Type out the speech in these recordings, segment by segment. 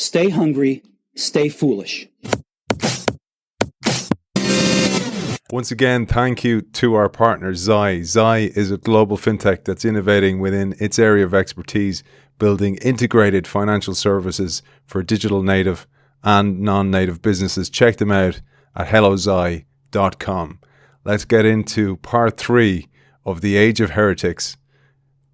Stay hungry, stay foolish. Once again, thank you to our partner, Zai. Zai is a global fintech that's innovating within its area of expertise, building integrated financial services for digital native and non-native businesses. Check them out at hellozai.com. Let's get into part 3 of the Age of Heretics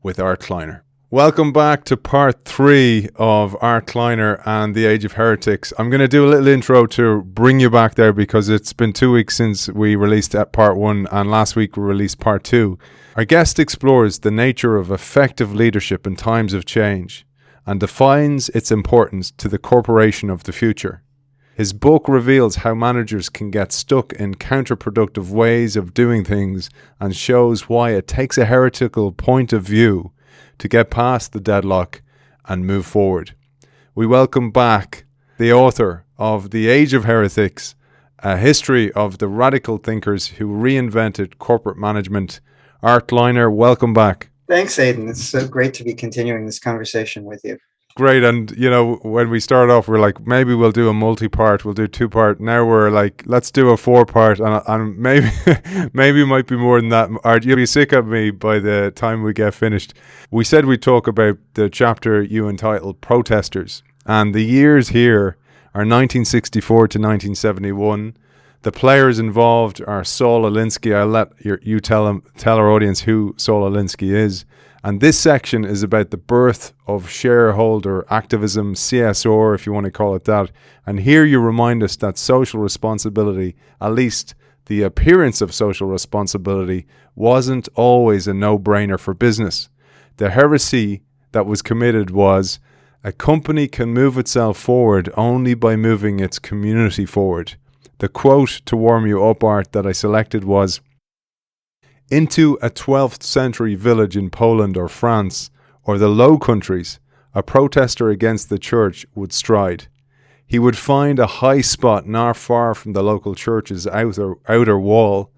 with Art Kleiner. Welcome back to part 3 of Art Kleiner and the Age of Heretics. I'm going to do a little intro to bring you back there because it's been 2 weeks since we released part 1 and last week we released part 2. Our guest explores the nature of effective leadership in times of change and defines its importance to the corporation of the future. His book reveals how managers can get stuck in counterproductive ways of doing things and shows why it takes a heretical point of view to get past the deadlock and move forward. We welcome back the author of The Age of Heretics, a history of the radical thinkers who reinvented corporate management. Art Kleiner, welcome back. Thanks, Aidan. It's so great to be continuing this conversation with you. Great. And, you know, when we started off, we're like, maybe we'll do a multi-part, we'll do 2-part. Now we're like, let's do a 4-part. And maybe maybe it might be more than that. Art, you'll be sick of me by the time we get finished. We said we'd talk about the chapter you entitled Protesters. And the years here are 1964 to 1971. The players involved are Saul Alinsky. I'll let you tell our audience who Saul Alinsky is. And this section is about the birth of shareholder activism, CSR, if you want to call it that. And here you remind us that social responsibility, at least the appearance of social responsibility, wasn't always a no-brainer for business. The heresy that was committed was a company can move itself forward only by moving its community forward. The quote to warm you up, Art, that I selected was, "Into a 12th century village in Poland or France or the Low Countries, a protester against the church would stride. He would find a high spot not far from the local church's outer wall.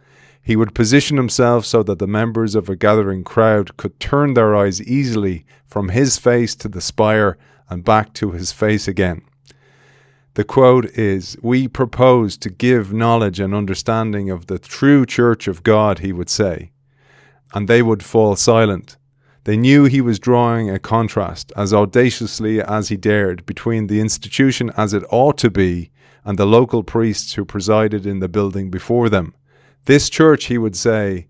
He would position himself so that the members of a gathering crowd could turn their eyes easily from his face to the spire and back to his face again." The quote is, "We propose to give knowledge and understanding of the true church of God," he would say. And they would fall silent. They knew he was drawing a contrast, as audaciously as he dared, between the institution as it ought to be and the local priests who presided in the building before them. "This church," he would say,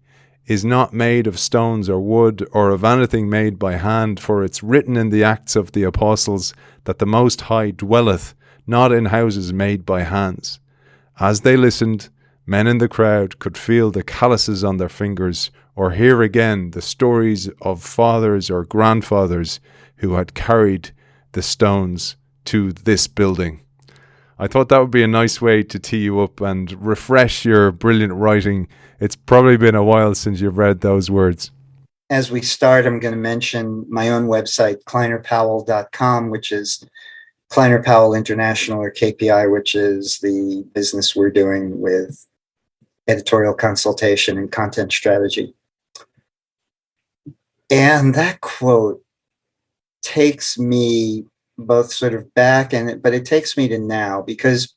"is not made of stones or wood or of anything made by hand, for it's written in the Acts of the Apostles that the Most High dwelleth not in houses made by hands." As they listened, men in the crowd could feel the calluses on their fingers or hear again the stories of fathers or grandfathers who had carried the stones to this building. I thought that would be a nice way to tee you up and refresh your brilliant writing. It's probably been a while since you've read those words. As we start, I'm going to mention my own website, kleinerpowell.com, which is Kleiner Powell International, or KPI, which is the business we're doing with editorial consultation and content strategy. And that quote takes me both sort of back, but it takes me to now, because,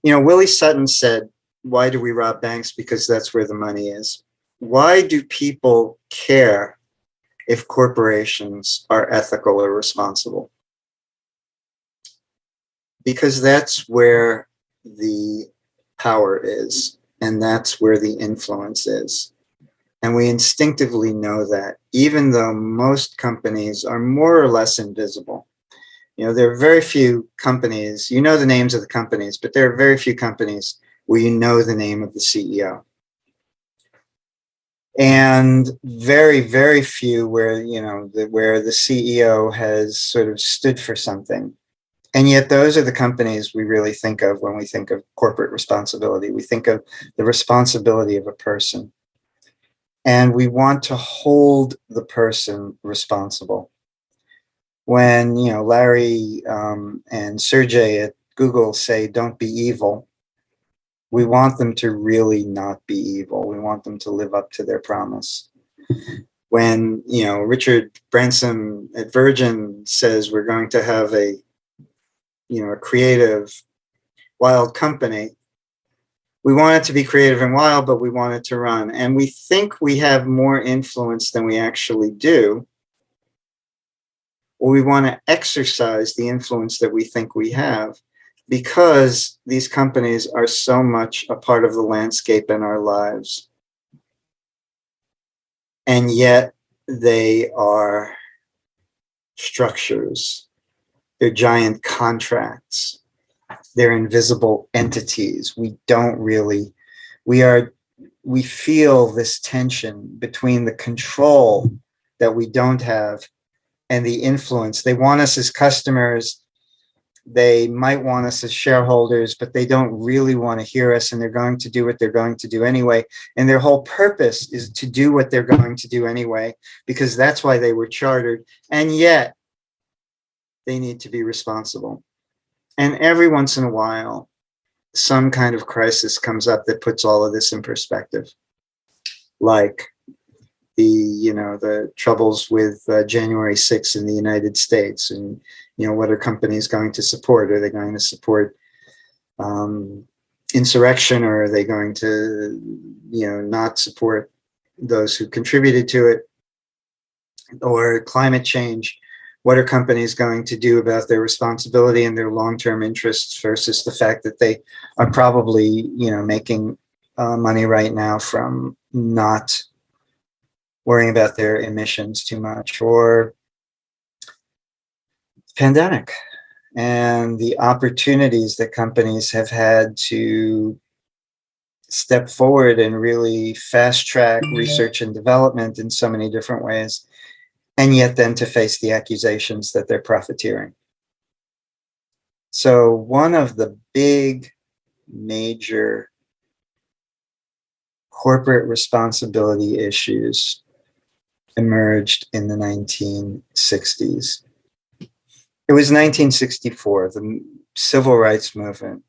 you know, Willie Sutton said, "Why do we rob banks? Because that's where the money is." Why do people care if corporations are ethical or responsible? Because that's where the power is, and that's where the influence is. And we instinctively know that, even though most companies are more or less invisible. You know, there are very few companies, you know the names of the companies, but there are very few companies where you know the name of the CEO. And very, very few where, you know, where the CEO has sort of stood for something. And yet those are the companies we really think of when we think of corporate responsibility. We think of the responsibility of a person. And we want to hold the person responsible. When, you know, Larry and Sergey at Google say, "Don't be evil," we want them to really not be evil. We want them to live up to their promise. When, you know, Richard Branson at Virgin says we're going to have a a creative, wild company. We want it to be creative and wild, but we want it to run. And we think we have more influence than we actually do. Or we want to exercise the influence that we think we have, because these companies are so much a part of the landscape in our lives. And yet they are structures. They're giant contracts. They're invisible entities. We feel this tension between the control that we don't have and the influence. They want us as customers. They might want us as shareholders, but they don't really want to hear us, and they're going to do what they're going to do anyway. And their whole purpose is to do what they're going to do anyway, because that's why they were chartered. And yet they need to be responsible. And every once in a while, some kind of crisis comes up that puts all of this in perspective, like the troubles with January 6th in the United States, and what are companies going to support? Are they going to support insurrection, or are they going to not support those who contributed to it? Or climate change? What are companies going to do about their responsibility and their long-term interests versus the fact that they are probably making money right now from not worrying about their emissions too much? Or pandemic and the opportunities that companies have had to step forward and really fast track research and development in so many different ways, and yet then to face the accusations that they're profiteering. So one of the big major corporate responsibility issues emerged in the 1960s. It was 1964. The civil rights movement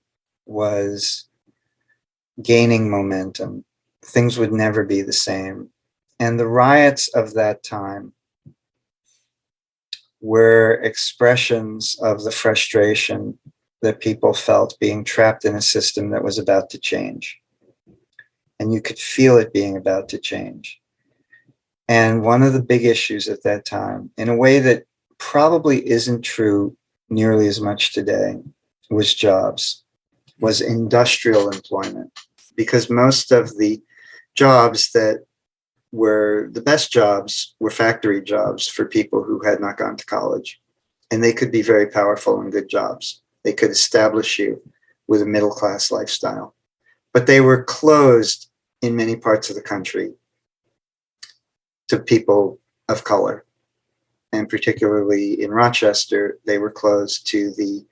was gaining momentum. Things would never be the same. And the riots of that time were expressions of the frustration that people felt being trapped in a system that was about to change. And you could feel it being about to change. And one of the big issues at that time, in a way that probably isn't true nearly as much today, was jobs, was industrial employment. Because most of the jobs that were the best jobs were factory jobs for people who had not gone to college. And they could be very powerful and good jobs. They could establish you with a middle-class lifestyle. But they were closed in many parts of the country to people of color. And particularly in Rochester, they were closed to the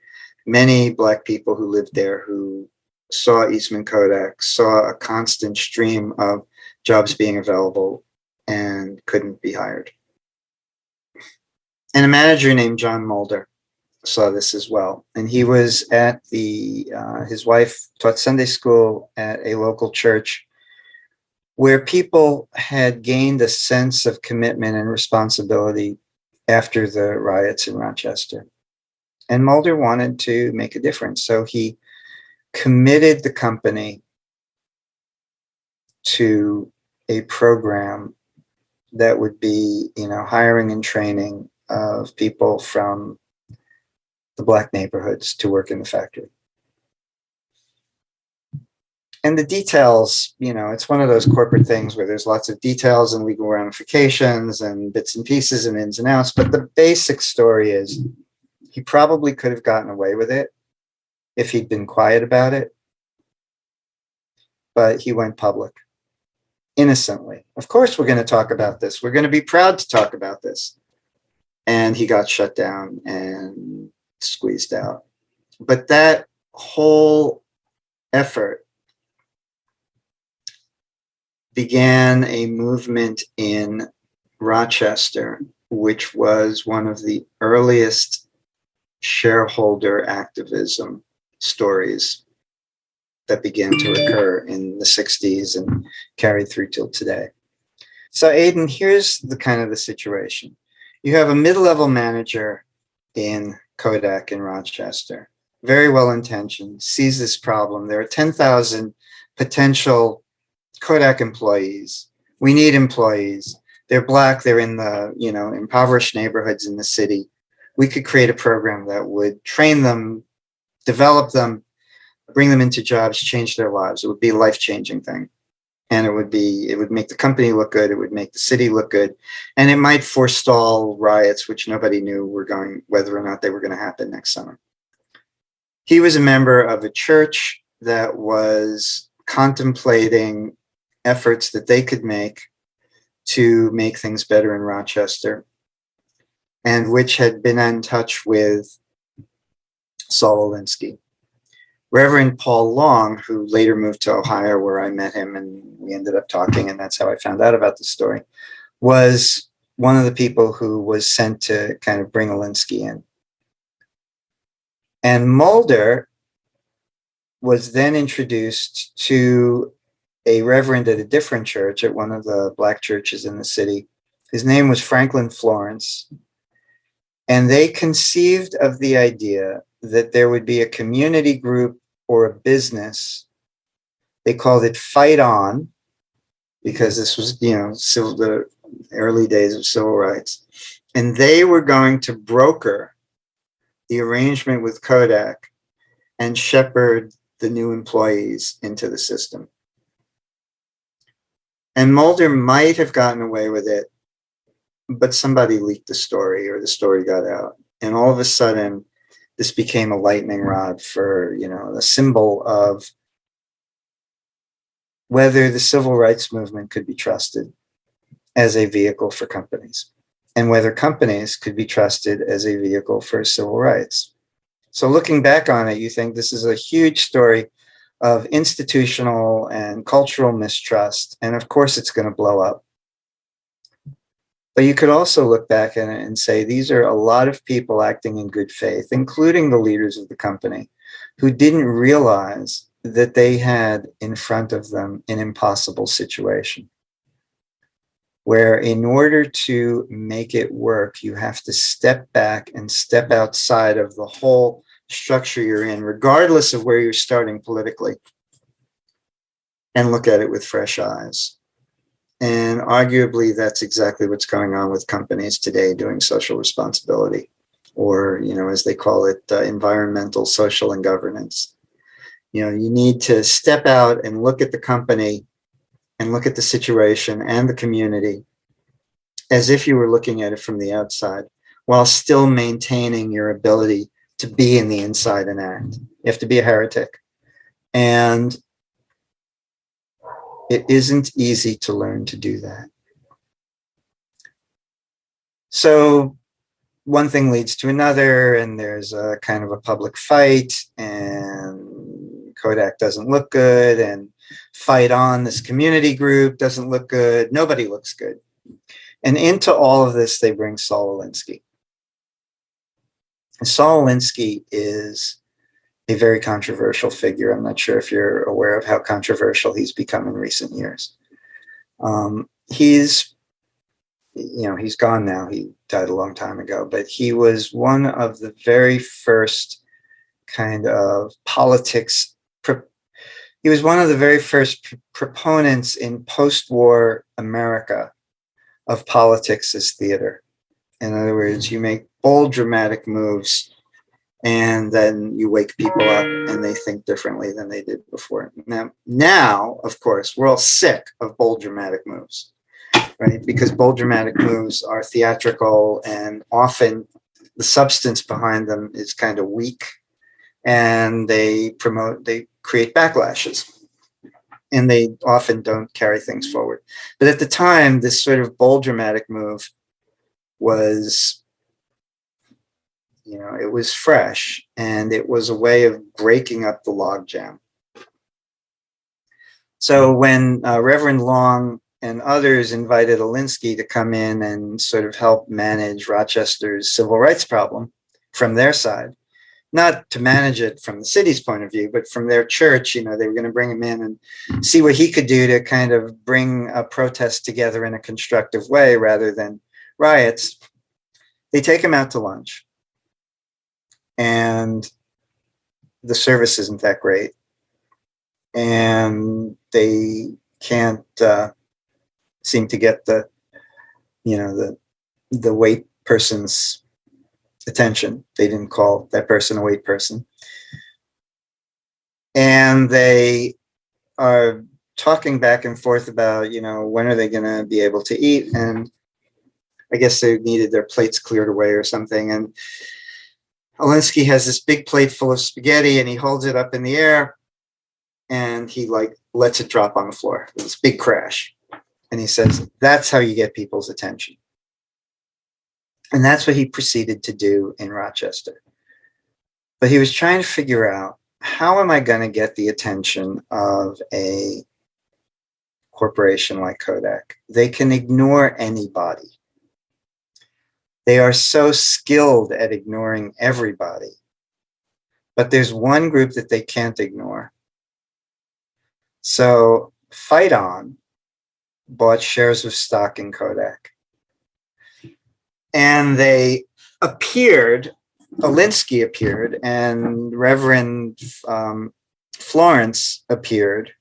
many Black people who lived there, who saw Eastman Kodak, saw a constant stream of jobs being available and couldn't be hired. And a manager named John Mulder saw this as well. And he was at his wife taught Sunday school at a local church where people had gained a sense of commitment and responsibility after the riots in Rochester. And Mulder wanted to make a difference. So he committed the company to a program that would be, hiring and training of people from the Black neighborhoods to work in the factory. And the details, it's one of those corporate things where there's lots of details and legal ramifications and bits and pieces and ins and outs. But the basic story is he probably could have gotten away with it if he'd been quiet about it. But he went public innocently. Of course, we're going to talk about this. We're going to be proud to talk about this. And he got shut down and squeezed out. But that whole effort began a movement in Rochester, which was one of the earliest shareholder activism stories that began to occur in the 60s and carried through till today. So Aidan, here's the situation. You have a mid-level manager in Kodak in Rochester, very well intentioned, sees this problem. There are 10,000 potential Kodak employees. We need employees. They're Black, they're in the, impoverished neighborhoods in the city. We could create a program that would train them, develop them, bring them into jobs, change their lives. It would be a life-changing thing. And it would make the company look good. It would make the city look good. And it might forestall riots, which nobody knew whether or not they were going to happen next summer. He was a member of a church that was contemplating efforts that they could make to make things better in Rochester, and which had been in touch with Saul Alinsky. Reverend Paul Long, who later moved to Ohio, where I met him and we ended up talking, and that's how I found out about the story, was one of the people who was sent to kind of bring Alinsky in. And Mulder was then introduced to a reverend at a different church, at one of the Black churches in the city. His name was Franklin Florence. And they conceived of the idea that there would be a community group or a business. They called it Fight On, because this was, the early days of civil rights. And they were going to broker the arrangement with Kodak and shepherd the new employees into the system. And Mulder might have gotten away with it, but somebody leaked the story, or the story got out. And all of a sudden, this became a lightning rod for, a symbol of whether the civil rights movement could be trusted as a vehicle for companies, and whether companies could be trusted as a vehicle for civil rights. So looking back on it, you think this is a huge story of institutional and cultural mistrust, and of course it's going to blow up. But you could also look back at it and say these are a lot of people acting in good faith, including the leaders of the company, who didn't realize that they had in front of them an impossible situation, where in order to make it work, you have to step back and step outside of the whole structure you're in, regardless of where you're starting politically, and look at it with fresh eyes. And arguably, that's exactly what's going on with companies today doing social responsibility, or, as they call it, environmental, social, and governance. You need to step out and look at the company and look at the situation and the community as if you were looking at it from the outside, while still maintaining your ability to be in the inside and act. You have to be a heretic. And it isn't easy to learn to do that. So one thing leads to another, and there's a kind of a public fight, and Kodak doesn't look good, and Fight On, this community group, doesn't look good. Nobody looks good. And into all of this, they bring Saul Alinsky. And Saul Alinsky is a very controversial figure. I'm not sure if you're aware of how controversial he's become in recent years. He's gone now. He died a long time ago, but he was one of the very first kind of politics. He was one of the very first proponents in post-war America of politics as theater. In other words, you make bold, dramatic moves, and then you wake people up and they think differently than they did before. Now, of course, we're all sick of bold, dramatic moves, right? Because bold, dramatic moves are theatrical, and often the substance behind them is kind of weak, and they create backlashes, and they often don't carry things forward. But at the time, this sort of bold, dramatic move was, it was fresh, and it was a way of breaking up the logjam. So when Reverend Long and others invited Alinsky to come in and sort of help manage Rochester's civil rights problem from their side, not to manage it from the city's point of view, but from their church, they were going to bring him in and see what he could do to kind of bring a protest together in a constructive way rather than riots. They take him out to lunch. and the service isn't that great, and they can't seem to get the wait person's attention. They didn't call that person a wait person, and they are talking back and forth about, when are they going to be able to eat, and I guess they needed their plates cleared away or something. And Alinsky has this big plate full of spaghetti, and he holds it up in the air, and he lets it drop on the floor with this big crash. And he says, that's how you get people's attention. And that's what he proceeded to do in Rochester. But he was trying to figure out, how am I going to get the attention of a corporation like Kodak? They can ignore anybody. They are so skilled at ignoring everybody. But there's one group that they can't ignore. So Fight On bought shares of stock in Kodak. And they appeared, Alinsky appeared, and Reverend Florence appeared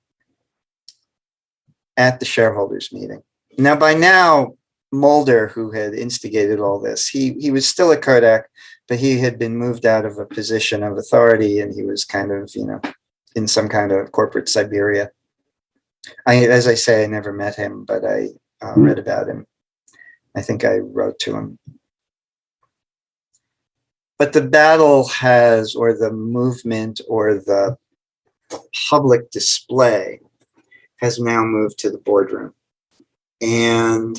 at the shareholders meeting. Now, by now, Mulder, who had instigated all this, he was still at Kodak, but he had been moved out of a position of authority, and he was kind of, in some kind of corporate Siberia. As I say, I never met him, but I read about him. I think I wrote to him. But the battle has, or the movement, or the public display has now moved to the boardroom. And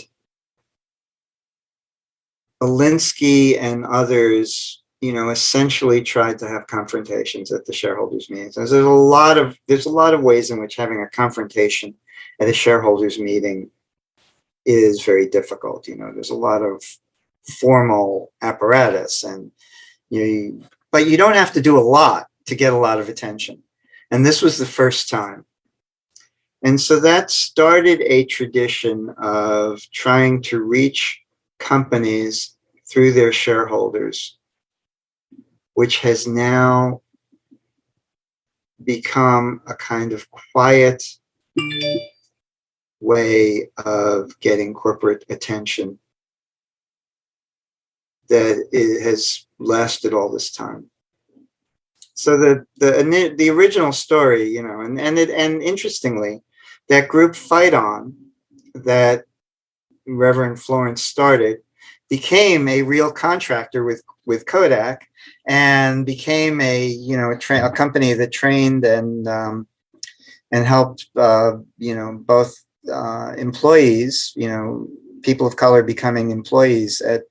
Alinsky and others, essentially tried to have confrontations at the shareholders meetings. There's a lot of ways in which having a confrontation at a shareholders meeting is very difficult. There's a lot of formal apparatus, and but you don't have to do a lot to get a lot of attention. And this was the first time. And so that started a tradition of trying to reach companies through their shareholders, which has now become a kind of quiet way of getting corporate attention that it has lasted all this time. So the original story, and interestingly, that group Fight On that Reverend Florence started became a real contractor with Kodak, and became a company that trained and helped both employees, people of color becoming employees at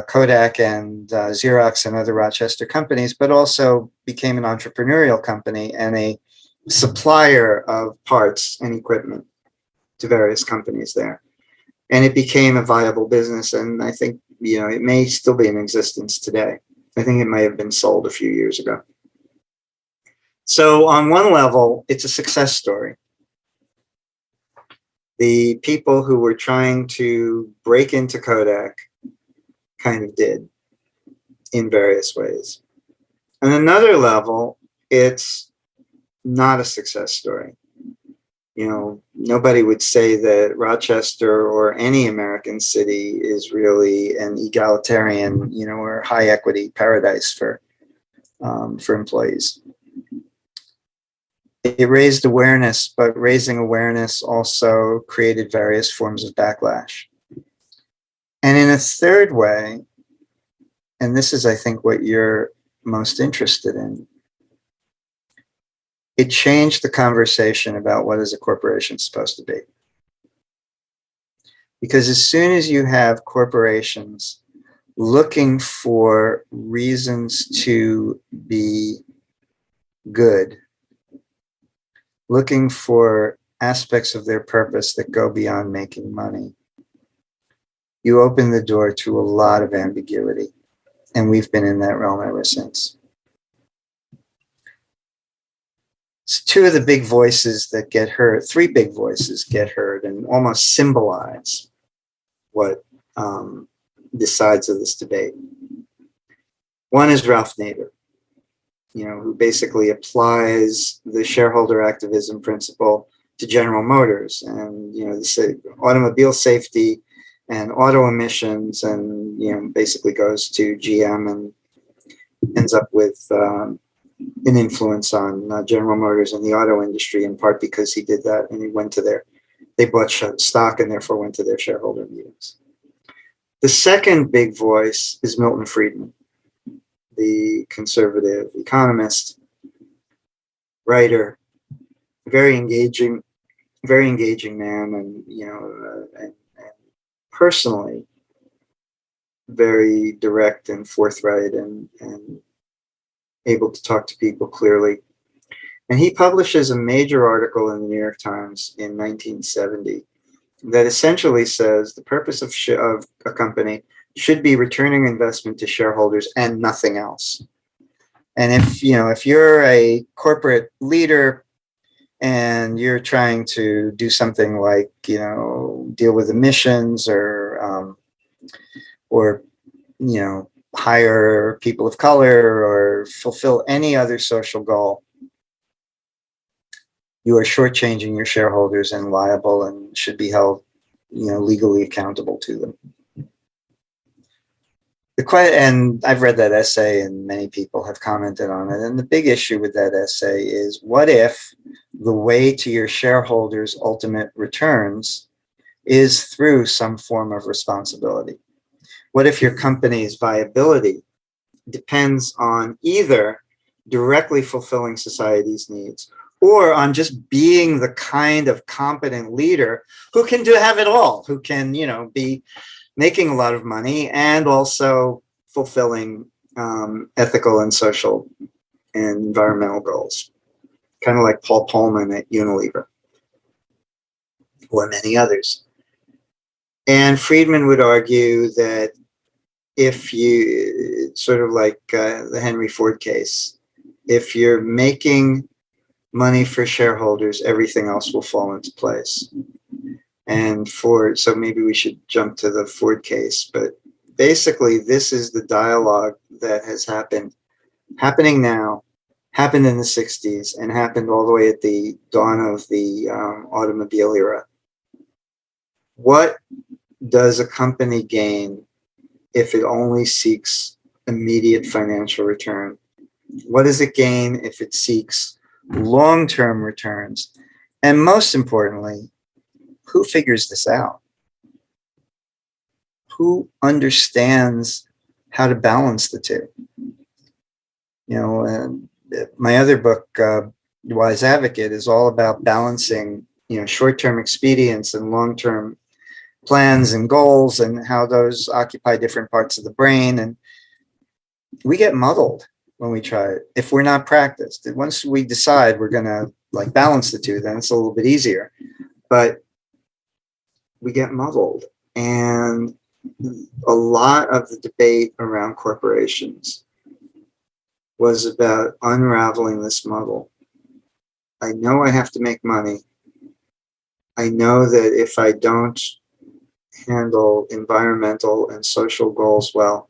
Kodak and Xerox and other Rochester companies, but also became an entrepreneurial company and a supplier of parts and equipment to various companies there. And it became a viable business, and I think it may still be in existence today. I think it may have been sold a few years ago. So on one level, it's a success story. The people who were trying to break into Kodak kind of did in various ways. On another level, it's not a success story. Nobody would say that Rochester or any American city is really an egalitarian, or high equity paradise for employees. It raised awareness, but raising awareness also created various forms of backlash. And in a third way, and this is, I think, what you're most interested in, it changed the conversation about what is a corporation supposed to be. Because as soon as you have corporations looking for reasons to be good, looking for aspects of their purpose that go beyond making money, you open the door to a lot of ambiguity. And we've been in that realm ever since. So two of the big voices that get heard, three big voices get heard and almost symbolize what the sides of this debate. One is Ralph Nader, who basically applies the shareholder activism principle to General Motors and, the automobile safety and auto emissions, and, basically goes to GM and ends up with an influence on General Motors and the auto industry, in part because he did that and they bought stock and therefore went to their shareholder meetings. The second big voice is Milton Friedman, the conservative economist, writer, very engaging man, and personally very direct and forthright and able to talk to people clearly. And he publishes a major article in the New York Times in 1970 that essentially says the purpose of a company should be returning investment to shareholders and nothing else. And if you're a corporate leader and you're trying to do something like, deal with emissions or hire people of color or fulfill any other social goal, you are shortchanging your shareholders and liable and should be held, legally accountable to them. And I've read that essay and many people have commented on it. And the big issue with that essay is, what if the way to your shareholders' ultimate returns is through some form of responsibility? What if your company's viability depends on either directly fulfilling society's needs or on just being the kind of competent leader who can have it all, who can, be making a lot of money and also fulfilling ethical and social and environmental goals, kind of like Paul Pullman at Unilever or many others. And Friedman would argue that if you, sort of like the Henry Ford case, if you're making money for shareholders, everything else will fall into place. And so maybe we should jump to the Ford case, but basically this is the dialogue that has happening now, happened in the 60s, and happened all the way at the dawn of the automobile era. What does a company gain if it only seeks immediate financial return? What does it gain if it seeks long-term returns? And most importantly, who figures this out? Who understands how to balance the two? My other book, Wise Advocate, is all about balancing, short-term expedience and long-term plans and goals and how those occupy different parts of the brain. And we get muddled when we try it if we're not practiced. And once we decide we're going to balance the two, then it's a little bit easier. But we get muddled. And a lot of the debate around corporations was about unraveling this muddle. I know I have to make money. I know that if I don't handle environmental and social goals well,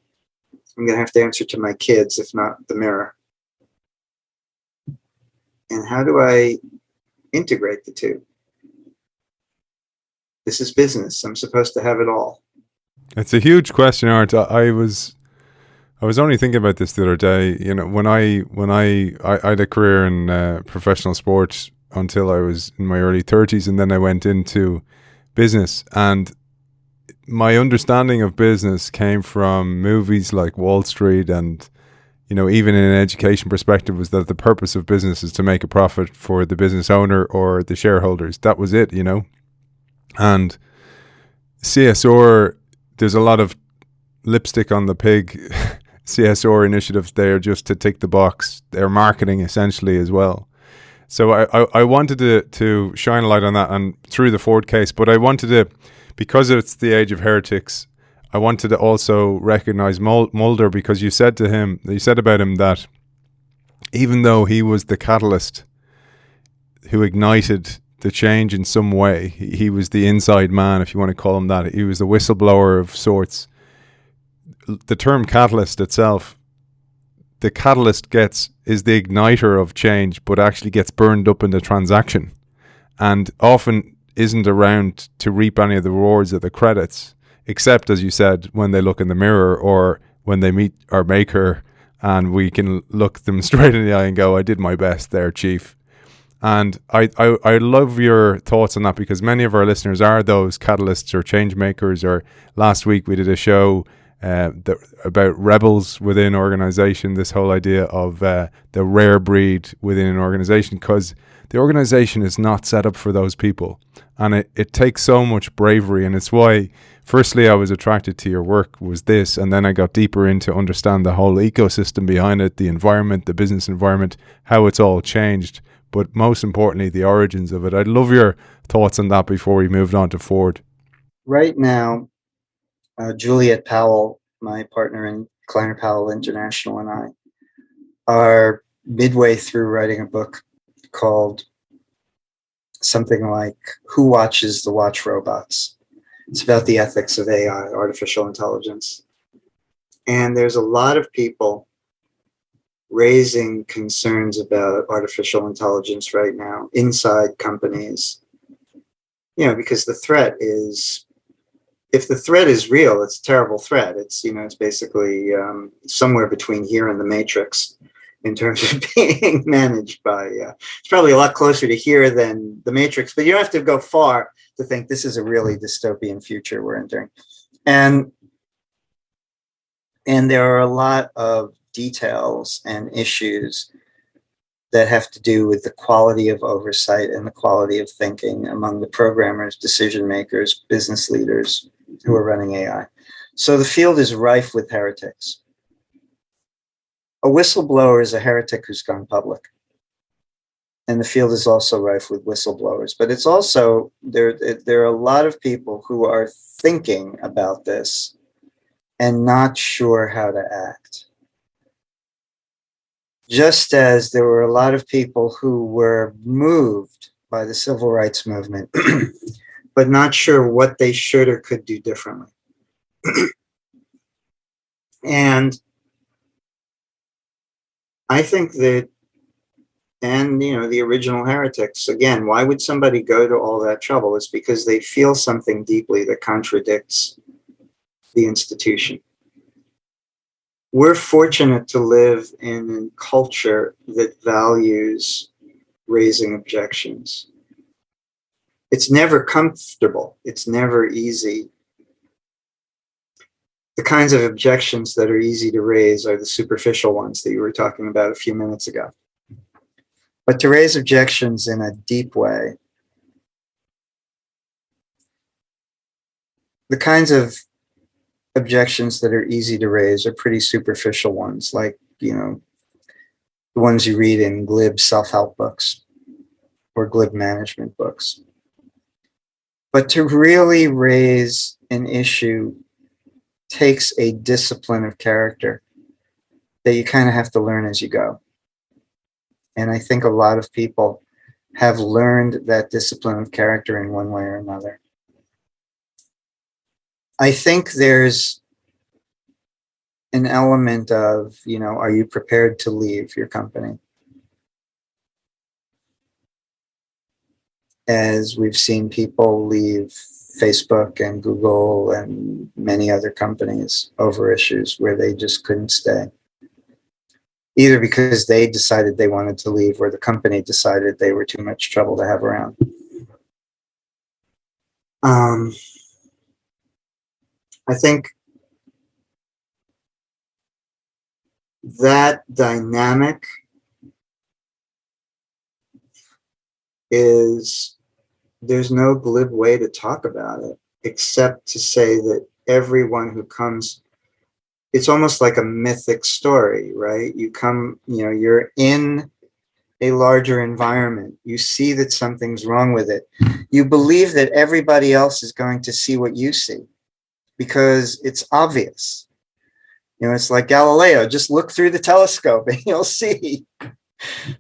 I'm going to have to answer to my kids, if not the mirror. And how do I integrate the two? This is business. I'm supposed to have it all. It's a huge question, Art. I was only thinking about this the other day. When I had a career in professional sports until I was in my early 30s, and then I went into business. And my understanding of business came from movies like Wall Street, and even in an education perspective, was that the purpose of business is to make a profit for the business owner or the shareholders. That was it, And CSR, there's a lot of lipstick on the pig CSR initiatives there just to tick the box. They're marketing essentially as well. So I wanted to shine a light on that and through the Ford case, but I wanted to, because it's the Age of Heretics, I wanted to also recognize Mulder, because you said about him that even though he was the catalyst who ignited the change in some way, he was the inside man, if you want to call him that. He was the whistleblower of sorts. The term catalyst itself the catalyst is the igniter of change, but actually gets burned up in the transaction, and often isn't around to reap any of the rewards or the credits, except, as you said, when they look in the mirror or when they meet our maker, and we can look them straight in the eye and go, I did my best there, chief. And I love your thoughts on that, because many of our listeners are those catalysts or change makers. Or last week we did a show about rebels within organization, this whole idea of the rare breed within an organization, because the organization is not set up for those people. And it takes so much bravery. And it's why, firstly, I was attracted to your work was this. And then I got deeper into understand the whole ecosystem behind it, the environment, the business environment, how it's all changed. But most importantly, the origins of it. I'd love your thoughts on that before we moved on to Ford. Right now, Juliet Powell, my partner in Kleiner Powell International, and I are midway through writing a book called something like Who Watches the Watch Robots? It's about the ethics of AI, artificial intelligence. And there's a lot of people raising concerns about artificial intelligence right now inside companies, because the threat is, if the threat is real, it's a terrible threat. It's, it's basically somewhere between here and the Matrix in terms of being managed by, it's probably a lot closer to here than the Matrix, but you don't have to go far to think this is a really dystopian future we're entering. And there are a lot of details and issues that have to do with the quality of oversight and the quality of thinking among the programmers, decision makers, business leaders who are running AI. So the field is rife with heretics. A whistleblower is a heretic who's gone public. And the field is also rife with whistleblowers. But it's also, there are a lot of people who are thinking about this and not sure how to act. Just as there were a lot of people who were moved by the civil rights movement, but not sure what they should or could do differently. And I think that, and the original heretics, again, why would somebody go to all that trouble? It's because they feel something deeply that contradicts the institution. We're fortunate to live in a culture that values raising objections. It's never comfortable. It's never easy. The kinds of objections that are easy to raise are the superficial ones that you were talking about a few minutes ago. But to raise objections in a deep way, the kinds of objections that are easy to raise are pretty superficial ones, like, the ones you read in glib self-help books or glib management books. But to really raise an issue takes a discipline of character that you kind of have to learn as you go. And I think a lot of people have learned that discipline of character in one way or another. I think there's an element of, are you prepared to leave your company? As we've seen people leave Facebook and Google and many other companies over issues where they just couldn't stay. Either because they decided they wanted to leave or the company decided they were too much trouble to have around. I think that dynamic is, there's no glib way to talk about it, except to say that everyone who comes, it's almost like a mythic story, right? You come, you're in a larger environment. You see that something's wrong with it. You believe that everybody else is going to see what you see because it's obvious. It's like Galileo, just look through the telescope and you'll see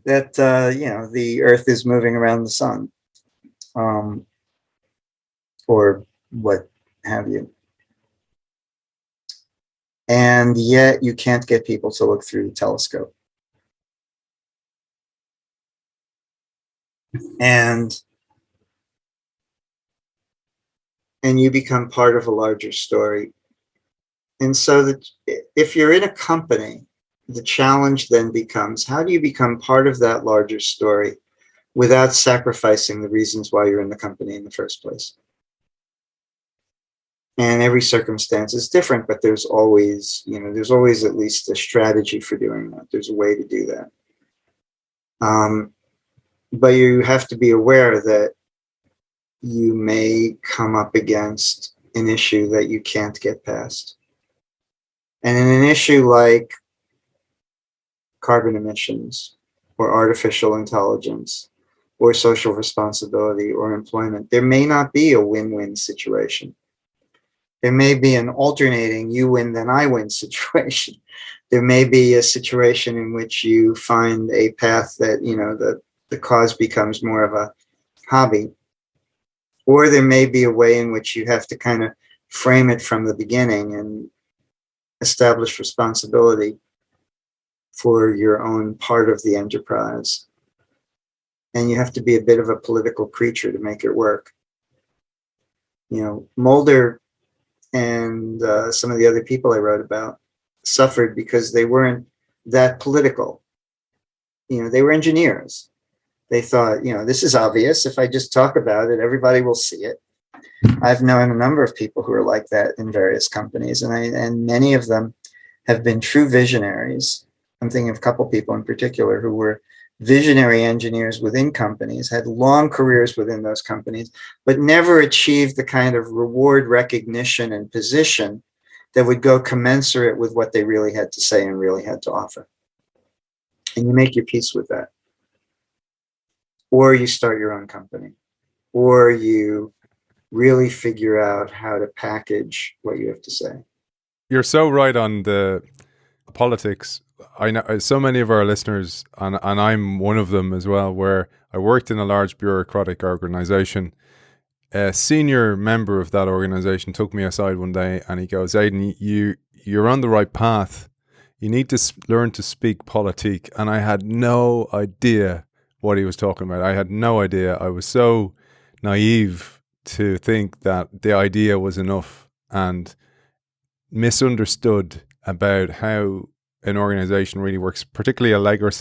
that, the Earth is moving around the sun, or what have you. and yet you can't get people to look through the telescope. And you become part of a larger story. And so that if you're in a company, the challenge then becomes, how do you become part of that larger story without sacrificing the reasons why you're in the company in the first place? And every circumstance is different, but there's always, there's always at least a strategy for doing that. There's a way to do that. But you have to be aware that you may come up against an issue that you can't get past. And in an issue like carbon emissions or artificial intelligence or social responsibility or employment, there may not be a win-win situation. There may be an alternating you win then I win situation. There may be a situation in which you find a path that, the cause becomes more of a hobby. Or there may be a way in which you have to kind of frame it from the beginning and establish responsibility for your own part of the enterprise. And you have to be a bit of a political creature to make it work. Mulder and some of the other people I wrote about suffered because they weren't that political. They were engineers. They thought, this is obvious. If I just talk about it, everybody will see it. I've known a number of people who are like that in various companies, and many of them have been true visionaries. I'm thinking of a couple people in particular who were visionary engineers within companies, had long careers within those companies, but never achieved the kind of reward, recognition, and position that would go commensurate with what they really had to say and really had to offer. And you make your peace with that. Or you start your own company, or you really figure out how to package what you have to say. You're so right on the politics. I know so many of our listeners, and I'm one of them as well, where I worked in a large bureaucratic organization. A senior member of that organization took me aside one day and he goes, Aidan, you're on the right path. You need to learn to speak politique. And I had no idea what he was talking about. I had no idea. I was so naive to think that the idea was enough and misunderstood about how an organization really works, particularly a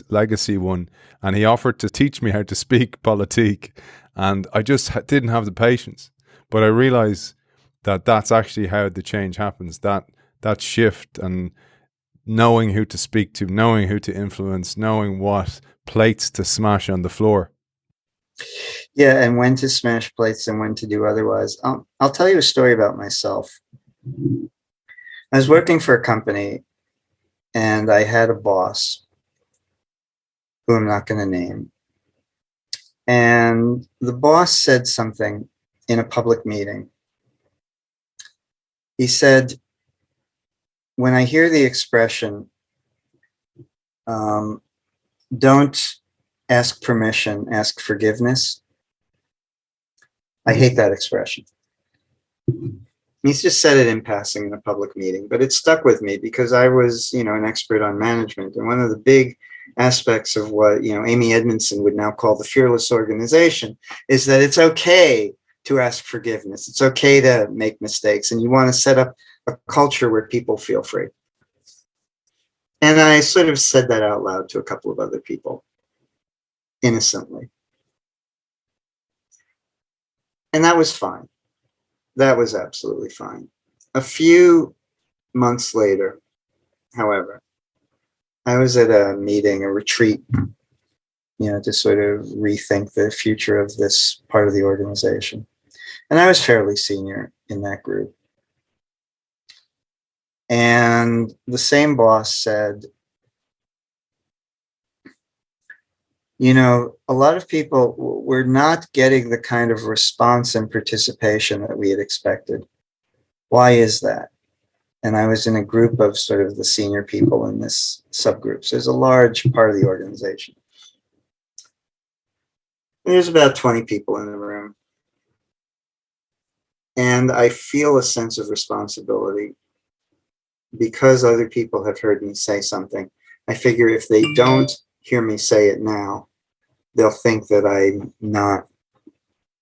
legacy one. And he offered to teach me how to speak politique, and I just didn't have the patience. But I realized that that's actually how the change happens, that shift, and knowing who to speak to, knowing who to influence, knowing what plates to smash on the floor. Yeah, and when to smash plates and when to do otherwise. I'll tell you a story about myself. I was working for a company, and I had a boss who I'm not going to name. And the boss said something in a public meeting. He said, when I hear the expression, don't ask permission, ask forgiveness, I hate that expression. He's just said it in passing in a public meeting, but it stuck with me because I was, an expert on management. And one of the big aspects of what, Amy Edmondson would now call the fearless organization is that it's okay to ask forgiveness. It's okay to make mistakes. And you want to set up a culture where people feel free. And I sort of said that out loud to a couple of other people, innocently. And that was fine. That was absolutely fine. A few months later, however, I was at a meeting, a retreat, to sort of rethink the future of this part of the organization. And I was fairly senior in that group. And the same boss said, a lot of people were not getting the kind of response and participation that we had expected. Why is that? And I was in a group of sort of the senior people in this subgroup. So there's a large part of the organization. There's about 20 people in the room. And I feel a sense of responsibility because other people have heard me say something, I figure if they don't hear me say it now, they'll think that I'm not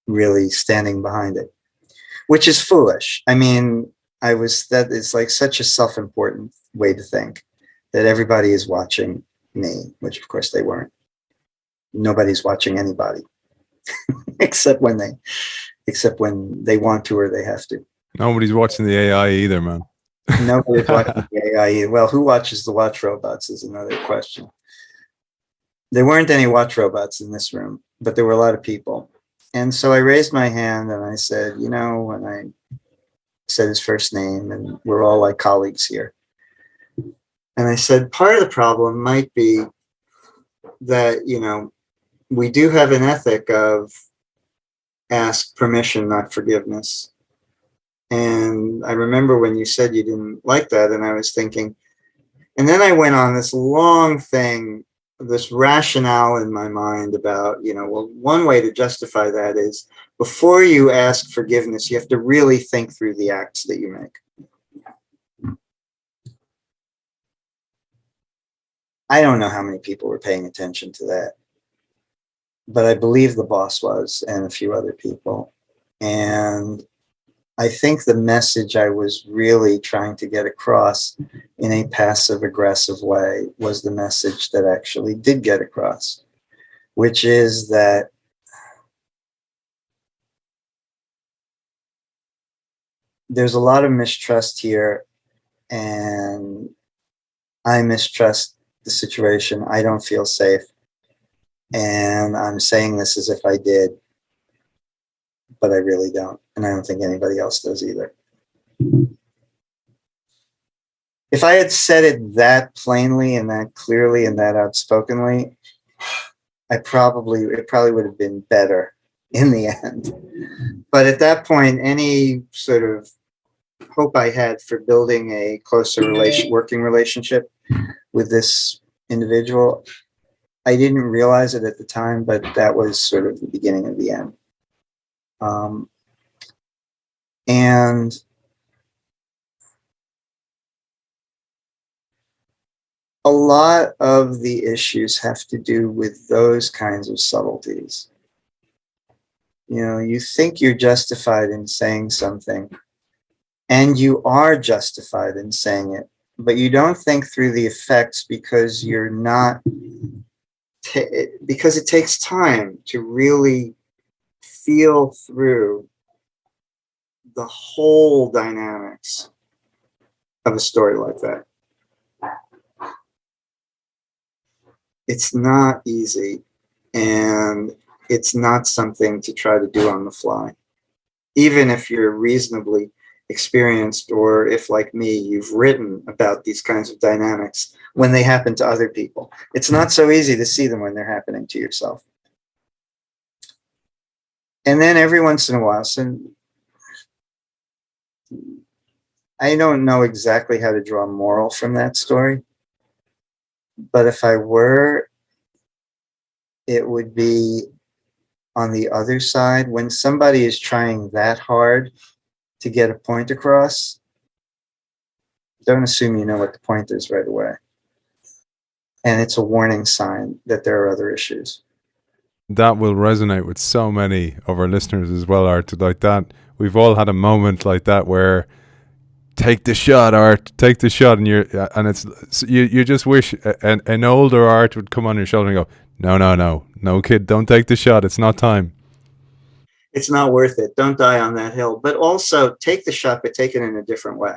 really standing behind it, which is foolish. I mean, that is like such a self-important way to think, that everybody is watching me, which of course they weren't. Nobody's watching anybody except when they want to or they have to. Nobody's watching the AI either, man. Nobody's watching the AI either. Well, who watches the watch robots is another question. There weren't any watch robots in this room, but there were a lot of people. And so I raised my hand and I said, and I said his first name, and we're all like colleagues here. And I said, part of the problem might be that, we do have an ethic of ask permission, not forgiveness. And I remember when you said you didn't like that, and I was thinking, and then I went on this long thing, this rationale in my mind about, well, one way to justify that is before you ask forgiveness, you have to really think through the acts that you make. I don't know how many people were paying attention to that, but I believe the boss was, and a few other people. And I think the message I was really trying to get across in a passive aggressive way was the message that actually did get across, which is that there's a lot of mistrust here, and I mistrust the situation. I don't feel safe. And I'm saying this as if I did, but I really don't. And I don't think anybody else does either. If I had said it that plainly and that clearly and that outspokenly, it probably would have been better in the end. But at that point, any sort of hope I had for building a closer working relationship with this individual, I didn't realize it at the time, but that was sort of the beginning of the end. And a lot of the issues have to do with those kinds of subtleties. You think you're justified in saying something, and you are justified in saying it, but you don't think through the effects because you're not, because it takes time to really feel through the whole dynamics of a story like that. It's not easy, and it's not something to try to do on the fly. Even if you're reasonably experienced, or if, like me, you've written about these kinds of dynamics when they happen to other people, it's not so easy to see them when they're happening to yourself. And then every once in a while, I don't know exactly how to draw moral from that story, but if I were, it would be on the other side. When somebody is trying that hard to get a point across, don't assume you know what the point is right away. And it's a warning sign that there are other issues. That will resonate with so many of our listeners as well, Art. Like that, we've all had a moment like that where take the shot, Art, take the shot, and you just wish an older Art would come on your shoulder and go, no, kid, don't take the shot. It's not time. It's not worth it. Don't die on that hill. But also take the shot, but take it in a different way.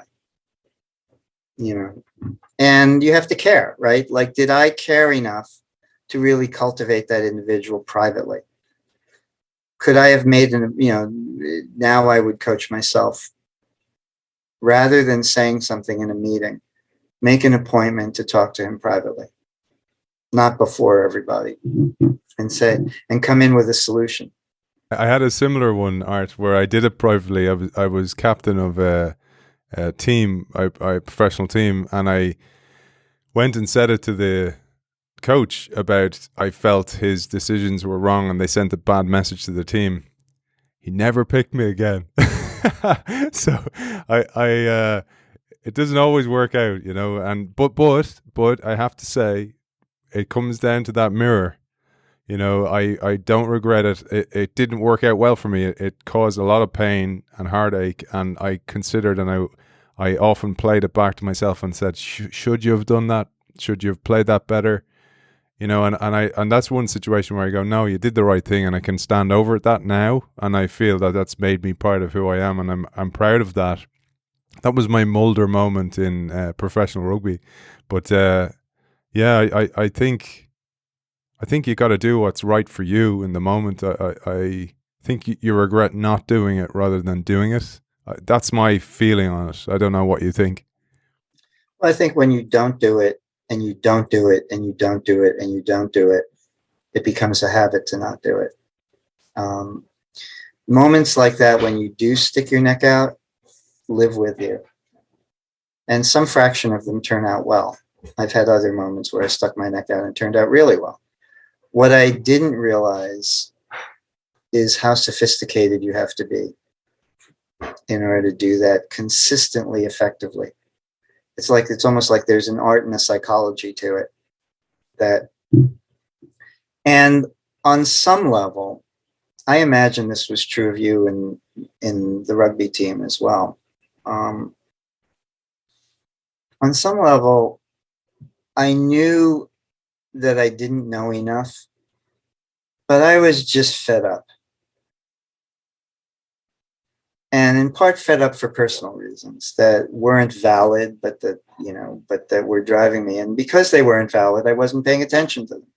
And you have to care, right? Like, did I care enough to really cultivate that individual privately? Could I have made now I would coach myself, rather than saying something in a meeting, make an appointment to talk to him privately, not before everybody, and come in with a solution. I had a similar one, Art, where I did it privately. I was captain of a team, a professional team, and I went and said it to the coach about I felt his decisions were wrong and they sent a bad message to the team. He never picked me again. So it doesn't always work out, you know. And but I have to say, it comes down to that mirror. You know, I don't regret it. It didn't work out well for me. It caused a lot of pain and heartache, and I considered, and I often played it back to myself and said, should you have done that? Should you have played that better? You know, and that's one situation where I go, no, you did the right thing, and I can stand over that now, and I feel that that's made me part of who I am, and I'm proud of that. That was my Mulder moment in professional rugby, but yeah, I think you got to do what's right for you in the moment. I think you regret not doing it rather than doing it. That's my feeling on it. I don't know what you think. Well, I think when you don't do it, and you don't do it, and you don't do it, and you don't do it, it becomes a habit to not do it. Moments like that, when you do stick your neck out, live with you. And some fraction of them turn out well. I've had other moments where I stuck my neck out and it turned out really well. What I didn't realize is how sophisticated you have to be in order to do that consistently, effectively. It's almost like there's an art and a psychology to it. And on some level, I imagine this was true of you in the rugby team as well. On some level, I knew that I didn't know enough, but I was just fed up. And in part fed up for personal reasons that weren't valid, but that were driving me. And because they weren't valid, I wasn't paying attention to them.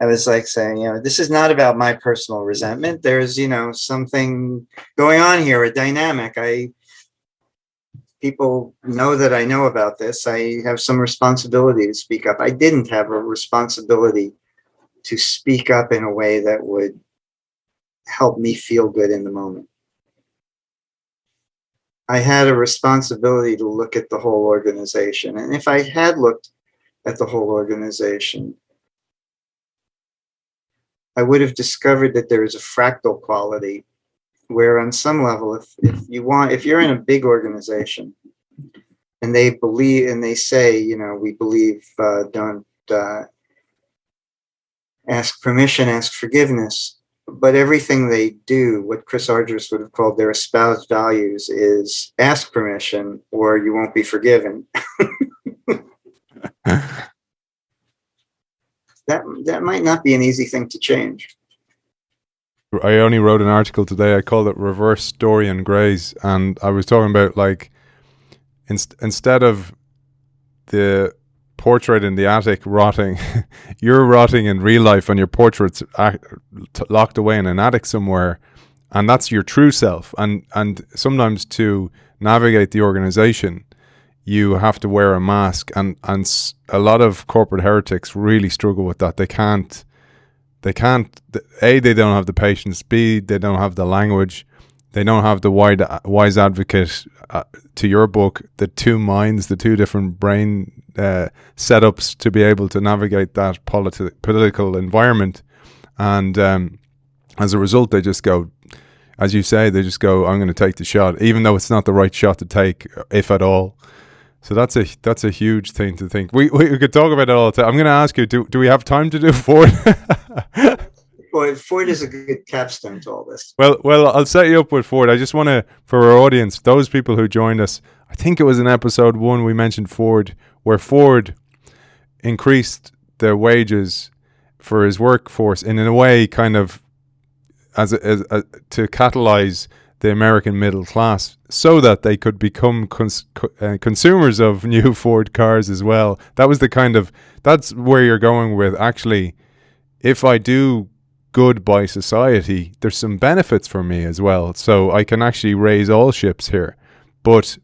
I was like saying, this is not about my personal resentment. There's, something going on here, a dynamic. People know that I know about this. I have some responsibility to speak up. I didn't have a responsibility to speak up in a way that would help me feel good in the moment. I had a responsibility to look at the whole organization. And if I had looked at the whole organization, I would have discovered that there is a fractal quality where on some level, if you're in a big organization and they believe, and they say, we believe, don't ask permission, ask forgiveness. But everything they do, what Chris Argyris would have called their espoused values, is ask permission or you won't be forgiven. That might not be an easy thing to change. I only wrote an article today. I called it Reverse Dorian Grays, and I was talking about instead of the portrait in the attic rotting, you're rotting in real life, and your portrait's locked away in an attic somewhere, and that's your true self. And sometimes to navigate the organization, you have to wear a mask, and a lot of corporate heretics really struggle with that. They can't. A, they don't have the patience. B, they don't have the language. They don't have the wise advocate. To your book, the two minds, the two different brain setups to be able to navigate that political environment. And as a result, they just go, as you say, I'm going to take the shot, even though it's not the right shot to take, if at all. So that's a huge thing to think. We could talk about it all the time. I'm going to ask you, do we have time to do Ford? Well, Ford is a good capstone to all this. Well, I'll set you up with Ford. I just want to, for our audience, those people who joined us, I think it was in episode 1 we mentioned Ford, where Ford increased the wages for his workforce in a way kind of as to catalyze the American middle class so that they could become consumers of new Ford cars as well. That was that's where you're going with, actually, if I do good by society, there's some benefits for me as well. So I can actually raise all ships here. But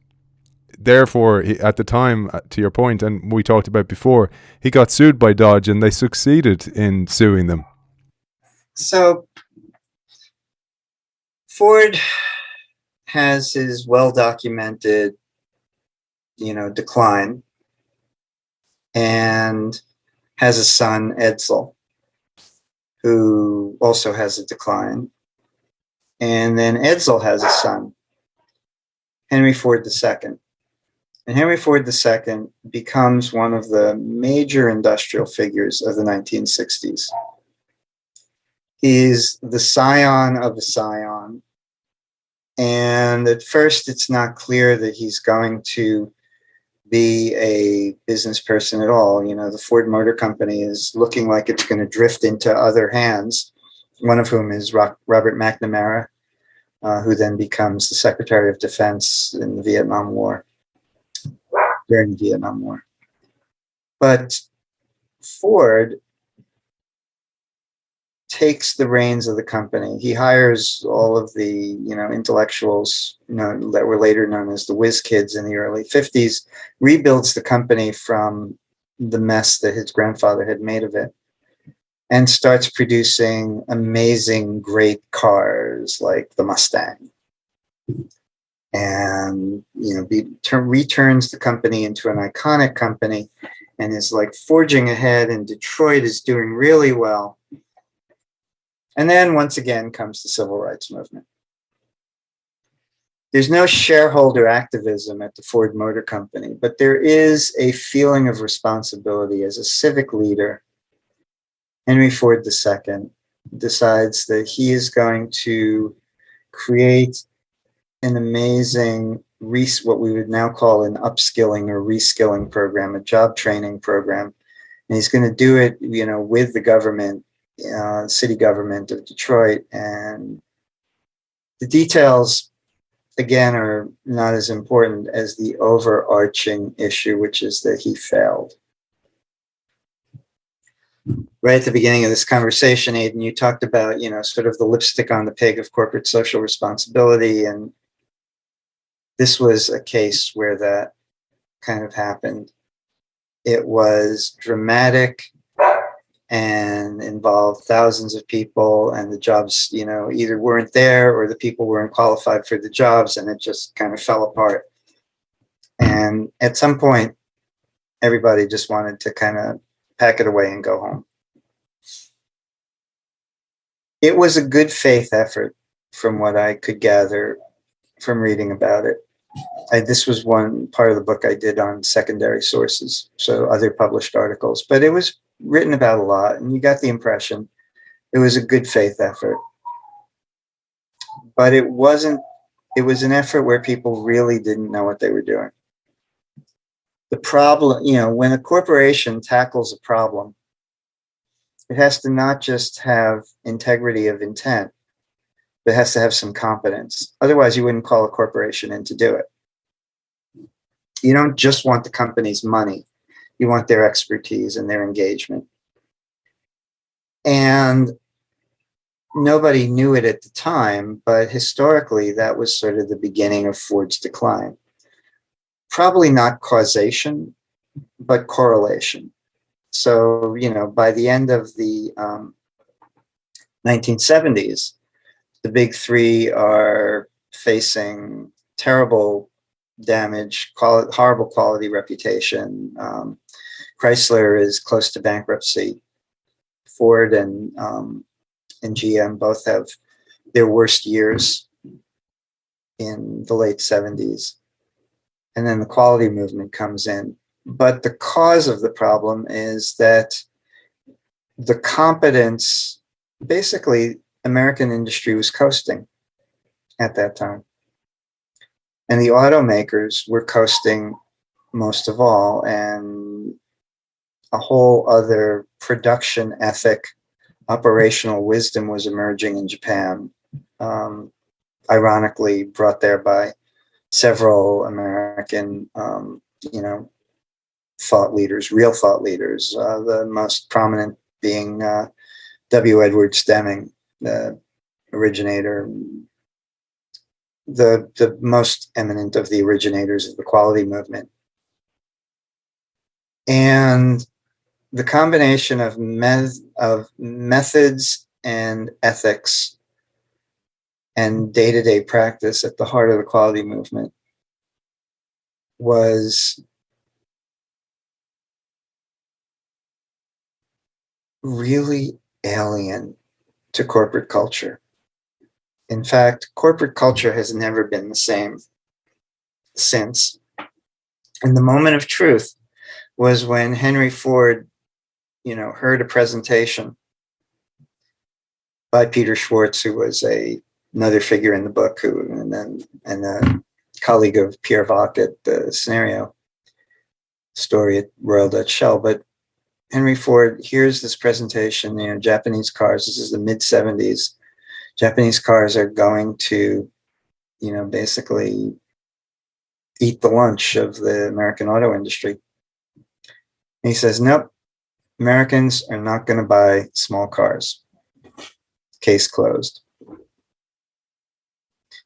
therefore, at the time, to your point, and we talked about before, he got sued by Dodge and they succeeded in suing them. So Ford has his well-documented, decline, and has a son, Edsel, who also has a decline. And then Edsel has a son, Henry Ford II. And Henry Ford II becomes one of the major industrial figures of the 1960s. He's the scion of a scion. And at first, it's not clear that he's going to be a business person at all. You know, the Ford Motor Company is looking like it's going to drift into other hands, one of whom is Robert McNamara, who then becomes the Secretary of Defense in the Vietnam War, during the Vietnam War. But Ford takes the reins of the company. He hires all of the, intellectuals, that were later known as the whiz kids in the early 50s, rebuilds the company from the mess that his grandfather had made of it, and starts producing amazing, great cars like the Mustang. And, returns the company into an iconic company and is like forging ahead, and Detroit is doing really well. And then once again comes the civil rights movement. There's no shareholder activism at the Ford Motor Company, but there is a feeling of responsibility as a civic leader. Henry Ford II decides that he is going to create an amazing, what we would now call an upskilling or reskilling program, a job training program. And he's going to do it, with the government, city government of Detroit. And the details, again, are not as important as the overarching issue, which is that he failed. Right at the beginning of this conversation, Aidan, you talked about, sort of the lipstick on the pig of corporate social responsibility. And this was a case where that kind of happened. It was dramatic and involved thousands of people, and the jobs, either weren't there or the people weren't qualified for the jobs, and it just kind of fell apart. And at some point, everybody just wanted to kind of pack it away and go home. It was a good faith effort, from what I could gather from reading about it. This was one part of the book I did on secondary sources, so other published articles, but it was written about a lot, and you got the impression it was a good faith effort. But it was an effort where people really didn't know what they were doing. The problem, when a corporation tackles a problem, it has to not just have integrity of intent, but it has to have some competence. Otherwise, you wouldn't call a corporation in to do it. You don't just want the company's money. You want their expertise and their engagement. And nobody knew it at the time, but historically, that was sort of the beginning of Ford's decline. Probably not causation, but correlation. So, by the end of the 1970s, the big three are facing terrible damage, horrible quality reputation. Chrysler is close to bankruptcy. Ford and GM both have their worst years in the late 70s. And then the quality movement comes in. But the cause of the problem is that the competence, basically, American industry was coasting at that time. And the automakers were coasting most of all, and a whole other production ethic, operational wisdom was emerging in Japan, ironically brought there by several American, thought leaders, real thought leaders, the most prominent being W. Edwards Deming, the originator, the most eminent of the originators of the quality movement. And the combination of methods and ethics and day-to-day practice at the heart of the quality movement was really alien to corporate culture. In fact, corporate culture has never been the same since. And the moment of truth was when Henry Ford, heard a presentation by Peter Schwartz, who was another figure in the book, and a colleague of Pierre Vac at the scenario story at Royal Dutch Shell. But Henry Ford hears this presentation, Japanese cars, this is the mid-70s, Japanese cars are going to, basically eat the lunch of the American auto industry. And he says, nope, Americans are not going to buy small cars. Case closed.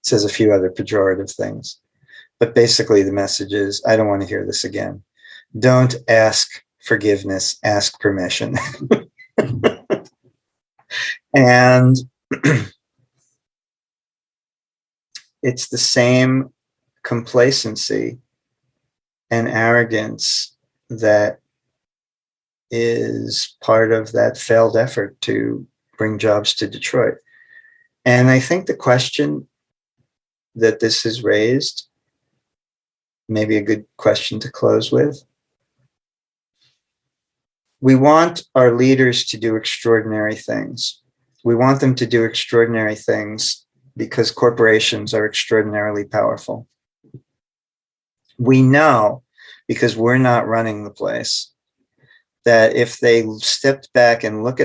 Says a few other pejorative things. But basically the message is, I don't want to hear this again. Don't ask forgiveness, ask permission. And it's the same complacency and arrogance that is part of that failed effort to bring jobs to Detroit. And I think the question that this has raised, maybe a good question to close with. We want our leaders to do extraordinary things. We want them to do extraordinary things because corporations are extraordinarily powerful. We know, because we're not running the place, that if they stepped back and looked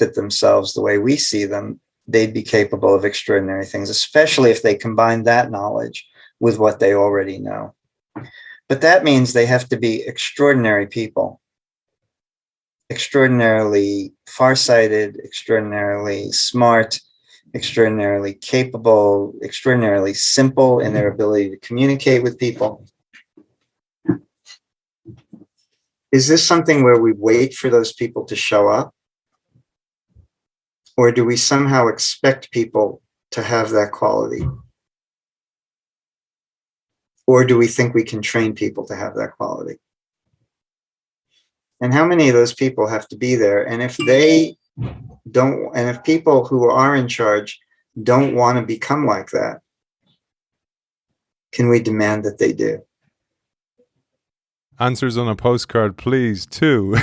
at themselves the way we see them, they'd be capable of extraordinary things, especially if they combine that knowledge with what they already know. But that means they have to be extraordinary people, extraordinarily farsighted, extraordinarily smart, extraordinarily capable, extraordinarily simple in their ability to communicate with people. Is this something where we wait for those people to show up? Or do we somehow expect people to have that quality? Or do we think we can train people to have that quality? And how many of those people have to be there? And if they don't, and if people who are in charge don't want to become like that, can we demand that they do? Answers on a postcard, please, too.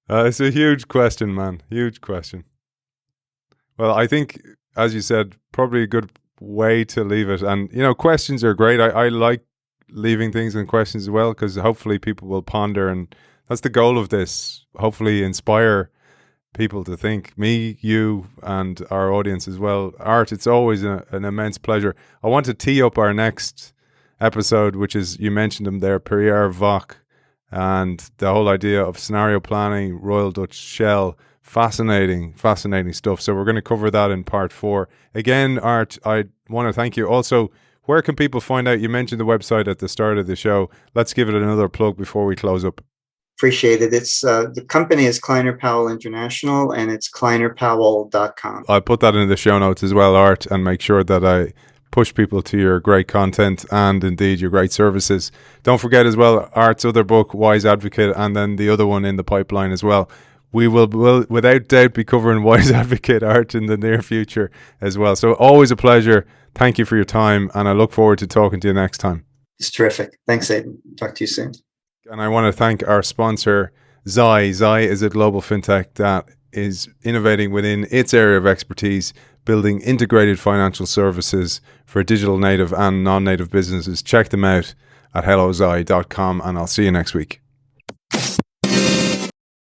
It's a huge question, man. Huge question. Well, I think, as you said, probably a good way to leave it. And, questions are great. I like leaving things in questions as well, because hopefully people will ponder. And that's the goal of this. Hopefully inspire people to think, me, you, and our audience as well. Art, it's always an immense pleasure. I want to tee up our next episode, which is, you mentioned him there, Pierre Vac, and the whole idea of scenario planning, Royal Dutch Shell. Fascinating stuff. So we're going to cover that in part 4. Again, Art, I want to thank you. Also, where can people find out? You mentioned the website at the start of the show. Let's give it another plug before we close up. Appreciate it. It's the company is Kleiner Powell International, and it's kleinerpowell.com. I'll put that in the show notes as well, Art, and make sure that I push people to your great content and indeed your great services. Don't forget as well, Art's other book, Wise Advocate, and then the other one in the pipeline as well. We will without doubt be covering Wise Advocate, Art, in the near future as well. So always a pleasure. Thank you for your time, and I look forward to talking to you next time. It's terrific. Thanks, Aidan. Talk to you soon. And I want to thank our sponsor, Zai. Zai is a global fintech that is innovating within its area of expertise, building integrated financial services for digital native and non-native businesses. Check them out at hellozai.com, and I'll see you next week.